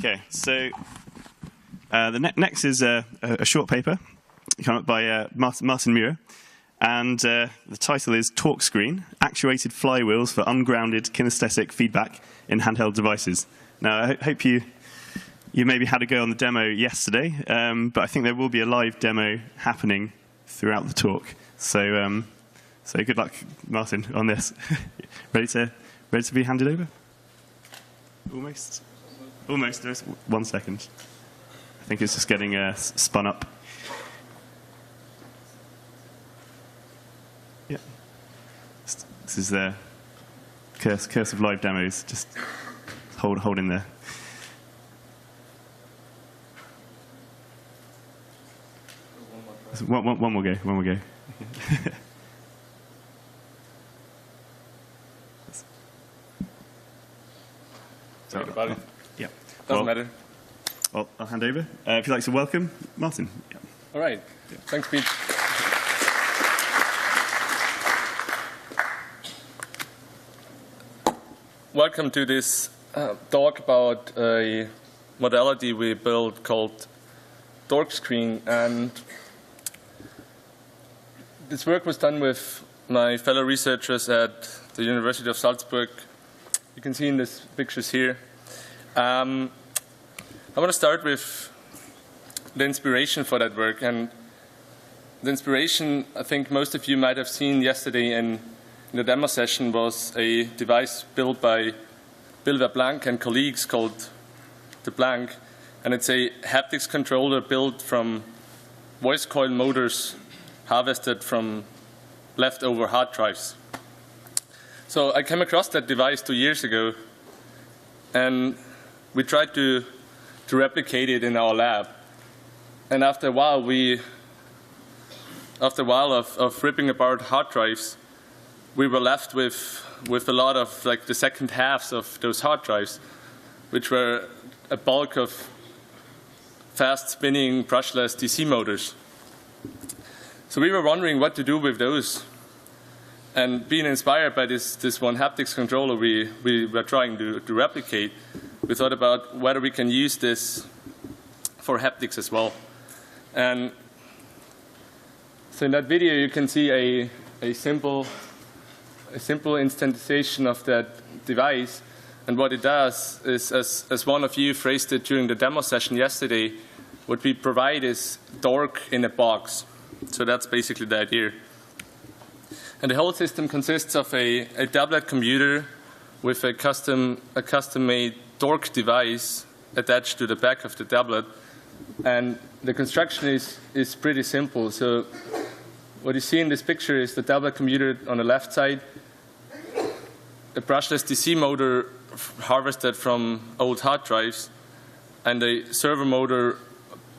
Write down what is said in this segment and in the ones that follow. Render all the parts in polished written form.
Okay, so the next is a short paper come up by Martin Murer, and the title is TorqueScreen, Actuated Flywheels for Ungrounded Kinesthetic Feedback in Handheld Devices. Now, I hope you maybe had a go on the demo yesterday, but I think there will be a live demo happening throughout the talk. So good luck, Martin, on this. Ready to be handed over? Almost. Almost. There's 1 second. I think it's just getting spun up. Yeah. This is the curse of live demos. Just hold in there. One more go. One more go. Sorry about it. Yeah. Doesn't matter. Well, I'll hand over. If you'd like to welcome Martin. Yeah. All right. Yeah. Thanks, Pete. Welcome to this talk about a modality we built called TorqueScreen. And this work was done with my fellow researchers at the University of Salzburg. You can see in these pictures here. I want to start with the inspiration for that work. And the inspiration, I think most of you might have seen yesterday in the demo session, was a device built by Blanc and colleagues called the Blanc. And it's a haptics controller built from voice coil motors harvested from leftover hard drives. So I came across that device 2 years ago, and we tried to replicate it in our lab. And after a while of ripping apart hard drives, we were left with a lot of like the second halves of those hard drives, which were a bulk of fast spinning brushless DC motors. So we were wondering what to do with those. And being inspired by this one haptics controller we were trying to replicate, we thought about whether we can use this for haptics as well. And so in that video you can see a simple instantiation of that device. And what it does is, as one of you phrased it during the demo session yesterday, what we provide is torque in a box. So that's basically the idea. And the whole system consists of a tablet computer with a custom-made torque device attached to the back of the tablet. And the construction is pretty simple. So what you see in this picture is the tablet computer on the left side, a brushless DC motor harvested from old hard drives, and a servo motor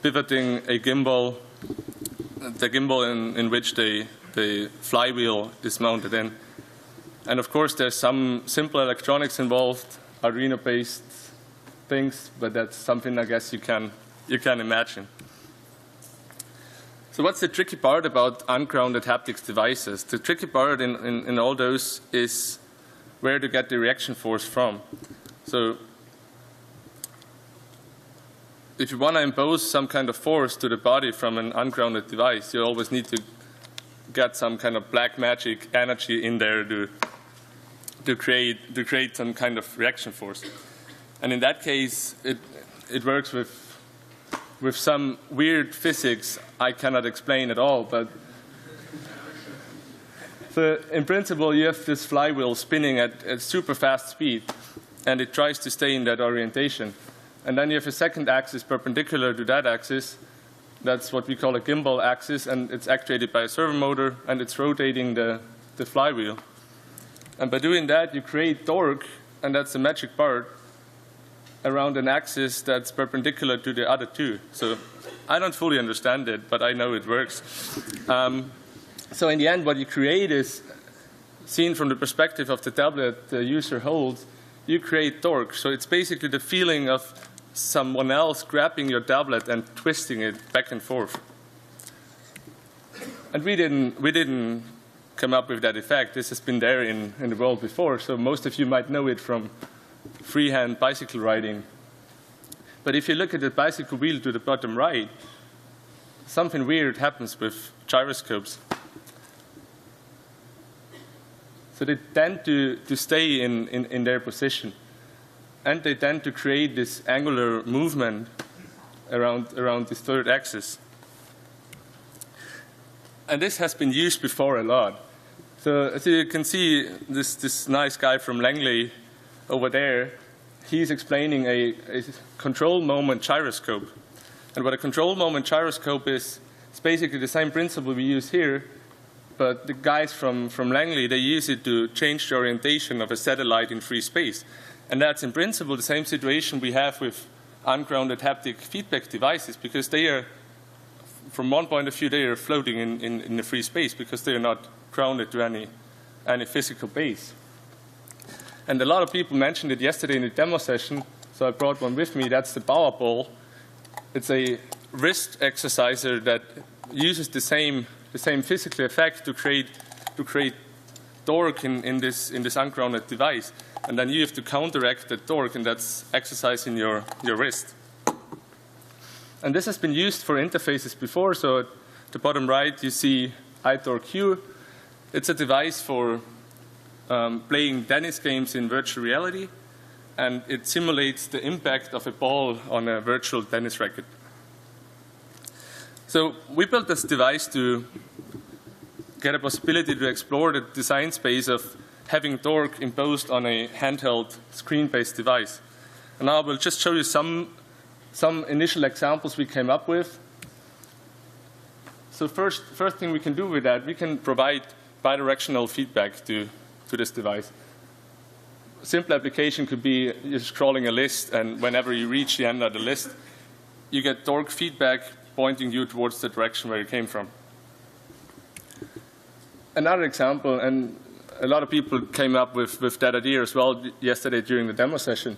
pivoting a gimbal, the gimbal in which the flywheel is mounted in. And of course, there's some simple electronics involved, Arduino-based things, but that's something I guess you can imagine. So what's the tricky part about ungrounded haptics devices? The tricky part in all those is where to get the reaction force from. So if you want to impose some kind of force to the body from an ungrounded device, you always need to get some kind of black magic energy in there to create some kind of reaction force. And in that case, it works with some weird physics I cannot explain at all. But so in principle, you have this flywheel spinning at super fast speed, and it tries to stay in that orientation. And then you have a second axis perpendicular to that axis. That's what we call a gimbal axis, and it's actuated by a servo motor, and it's rotating the flywheel. And by doing that, you create torque, and that's the magic part, around an axis that's perpendicular to the other two. So I don't fully understand it, but I know it works. So in the end, what you create is, seen from the perspective of the tablet the user holds, you create torque. So it's basically the feeling of someone else grabbing your tablet and twisting it back and forth. And we didn't come up with that effect. This has been there in the world before, so most of you might know it from freehand bicycle riding. But if you look at the bicycle wheel to the bottom right, something weird happens with gyroscopes. So they tend to stay in their position. And they tend to create this angular movement around this third axis. And this has been used before a lot. So as you can see, this nice guy from Langley over there, he's explaining a control moment gyroscope. And what a control moment gyroscope is, it's basically the same principle we use here, but the guys from Langley, they use it to change the orientation of a satellite in free space. And that's in principle the same situation we have with ungrounded haptic feedback devices, because they are, from one point of view, they are floating in the free space because they are not grounded to any physical base. And a lot of people mentioned it yesterday in the demo session, so I brought one with me. That's the Bauer ball. It's a wrist exerciser that uses the same physical effect to create torque in this ungrounded device. And then you have to counteract the torque, and that's exercising your wrist. And this has been used for interfaces before. So at the bottom right, you see iTorque. It's a device for playing tennis games in virtual reality, and it simulates the impact of a ball on a virtual tennis racket. So we built this device to get a possibility to explore the design space of having torque imposed on a handheld screen-based device. And now I will just show you some initial examples we came up with. So first thing we can do with that, we can provide bidirectional feedback to this device. A simple application could be you're scrolling a list, and whenever you reach the end of the list, you get torque feedback pointing you towards the direction where you came from. Another example, and a lot of people came up with that idea as well yesterday during the demo session,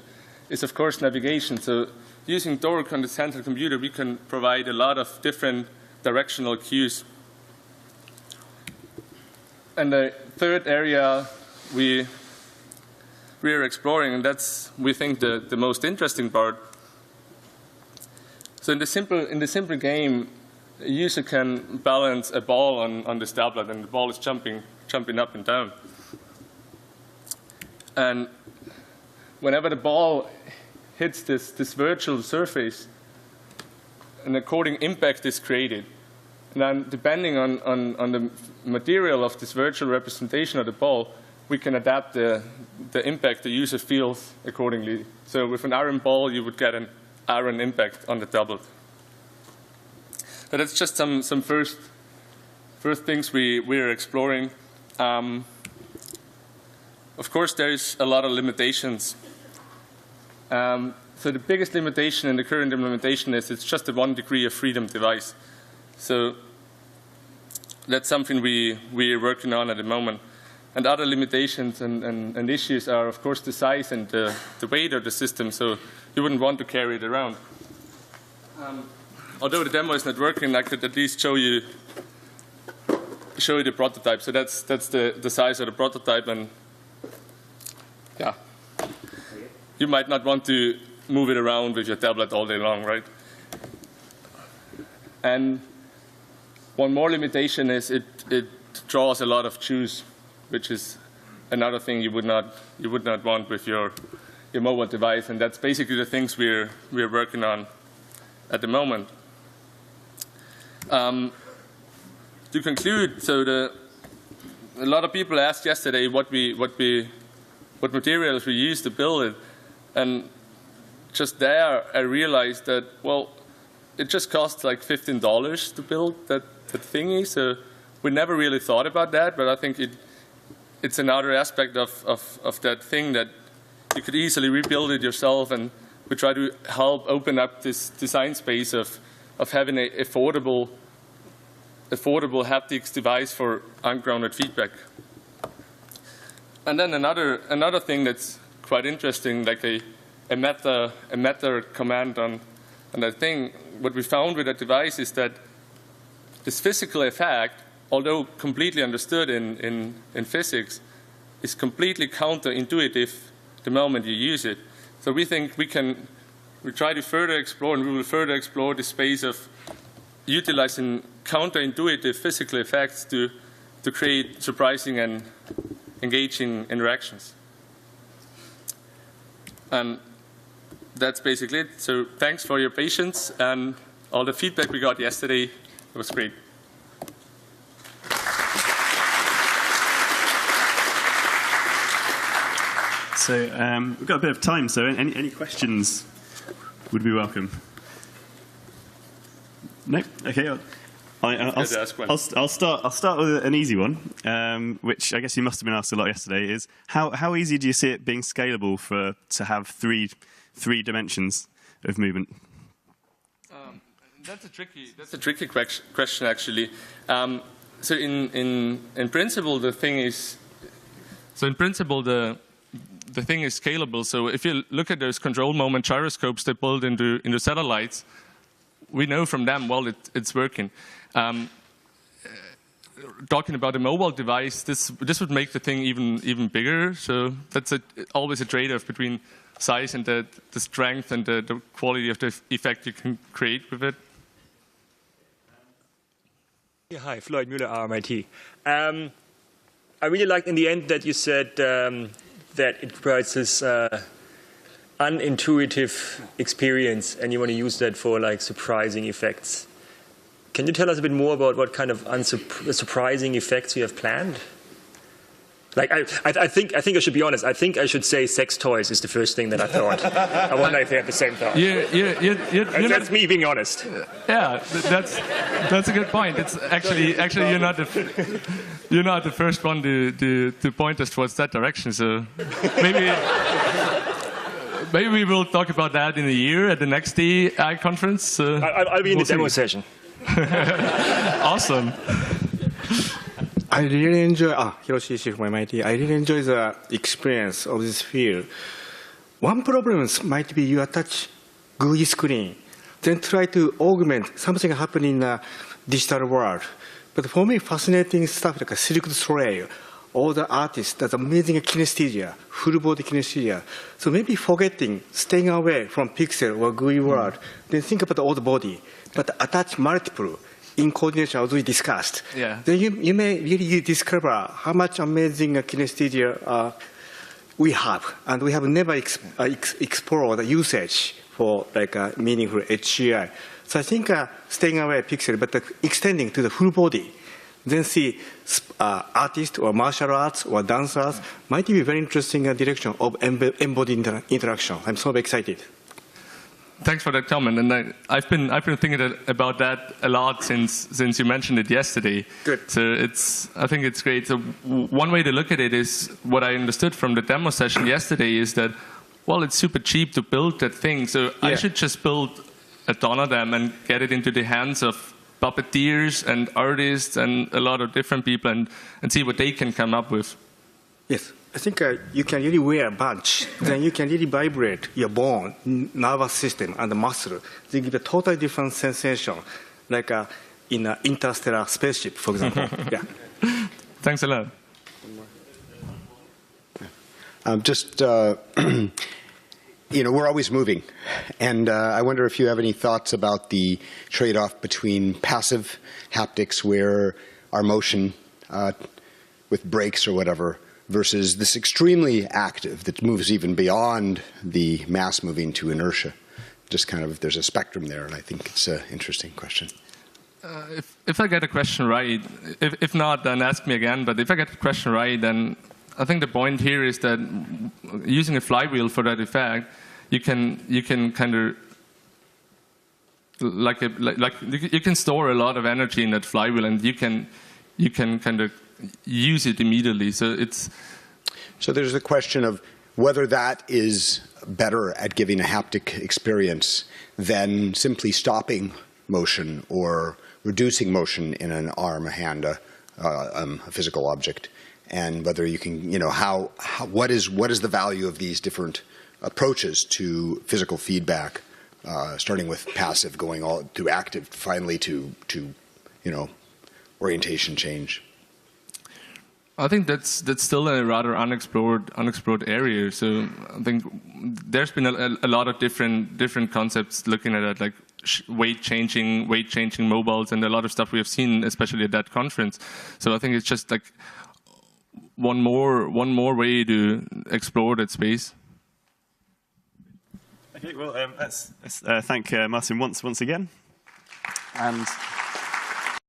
is of course navigation. So using torque on the central computer, we can provide a lot of different directional cues. And the third area we are exploring, and that's, we think, the most interesting part. So in the simple game, a user can balance a ball on this tablet, and the ball is jumping up and down. And whenever the ball hits this virtual surface, an according impact is created. And then depending on the material of this virtual representation of the ball, we can adapt the impact the user feels accordingly. So with an iron ball, you would get an iron impact on the tablet. So that's just some first things we're exploring. Of course, there's a lot of limitations. So the biggest limitation in the current implementation is it's just a 1 degree of freedom device. So that's something we're working on at the moment. And other limitations and issues are, of course, the size and the weight of the system. So you wouldn't want to carry it around. Although the demo is not working, I could at least show you the prototype. So that's the size of the prototype, and yeah, you might not want to move it around with your tablet all day long, right? And one more limitation is it draws a lot of juice, which is another thing you would not want with your mobile device, and that's basically the things we're working on at the moment. To conclude, so a lot of people asked yesterday what materials we used to build it, and just there I realized that, well, it just costs like $15 to build that thingy. So we never really thought about that, but I think it's another aspect of that thing that you could easily rebuild it yourself, and we try to help open up this design space of having an affordable haptics device for ungrounded feedback. And then another thing that's quite interesting, like a meta command on that thing. What we found with that device is that this physical effect, although completely understood in physics, is completely counterintuitive the moment you use it. So we think we can we try to further explore, and we will further explore the space of utilizing counterintuitive physical effects to create surprising and engaging interactions. And that's basically it. So thanks for your patience and all the feedback we got yesterday. It was great. So we've got a bit of time, so any questions would be welcome. No? Okay. I'll start with an easy one, which I guess you must have been asked a lot yesterday. Is how easy do you see it being scalable to have three dimensions of movement? That's a tricky question actually. So in principle the thing is the thing is scalable. So if you look at those control moment gyroscopes they build into satellites, we know from them, well, it's working. Talking about a mobile device, this would make the thing even bigger. So that's always a trade-off between size and the strength and the quality of the effect you can create with it. Yeah, hi, Floyd Muller, RMIT. I really liked in the end that you said that it provides this unintuitive experience, and you want to use that for like surprising effects. Can you tell us a bit more about what kind of surprising effects you have planned? Like, I think I should be honest. I think I should say sex toys is the first thing that I thought. I wonder if they have the same thought. That's me being honest. Yeah, that's a good point. It's actually you're not the first one to point us towards that direction. So maybe we will talk about that in a year at the next TEI conference. I'll be in the demo session. Awesome. I really enjoy, Hiroshi Ishii from MIT. I really enjoy the experience of this field. One problem might be you attach GUI screen, then try to augment something happening in the digital world. But for me, fascinating stuff like a Cirque du Soleil, all the artists, that's amazing kinesthesia, full body kinesthesia. So maybe forgetting, staying away from pixel or GUI world, then think about all the body, but attach multiple in coordination as we discussed. Yeah. Then you may really discover how much amazing kinesthesia we have, and we have never explored the usage for like meaningful HCI. So I think staying away pixel, but extending to the full body, then see artists or martial arts or dancers might be a very interesting direction of embodied interaction. I'm so excited. Thanks for that comment, and I've been thinking about that a lot since you mentioned it yesterday. Good. So I think it's great. So one way to look at it is what I understood from the demo session yesterday is that, well, it's super cheap to build that thing. So yeah. I should just build a ton of them and get it into the hands of puppeteers and artists and a lot of different people and see what they can come up with. Yes. I think you can really wear a bunch. Then you can really vibrate your bone, nervous system, and the muscle. They give a totally different sensation, like in an interstellar spaceship, for example. Yeah. Thanks a lot. We're always moving. And I wonder if you have any thoughts about the trade-off between passive haptics, where our motion with brakes or whatever, versus this extremely active that moves even beyond the mass moving to inertia. Just kind of, there's a spectrum there, and I think it's an interesting question. If I get a question right, if not, then ask me again, but if I get the question right, then I think the point here is that using a flywheel for that effect, you can kind of, you can store a lot of energy in that flywheel, and you can kind of use it immediately. So there's a question of whether that is better at giving a haptic experience than simply stopping motion or reducing motion in an arm, a hand, a physical object, and whether you can, what is the value of these different approaches to physical feedback, starting with passive, going all through active, finally to orientation change. I think that's still a rather unexplored area. So I think there's been a lot of different concepts looking at it, like weight changing mobiles, and a lot of stuff we have seen, especially at that conference. So I think it's just like one more way to explore that space. Okay, well, let's thank Martin once again, and.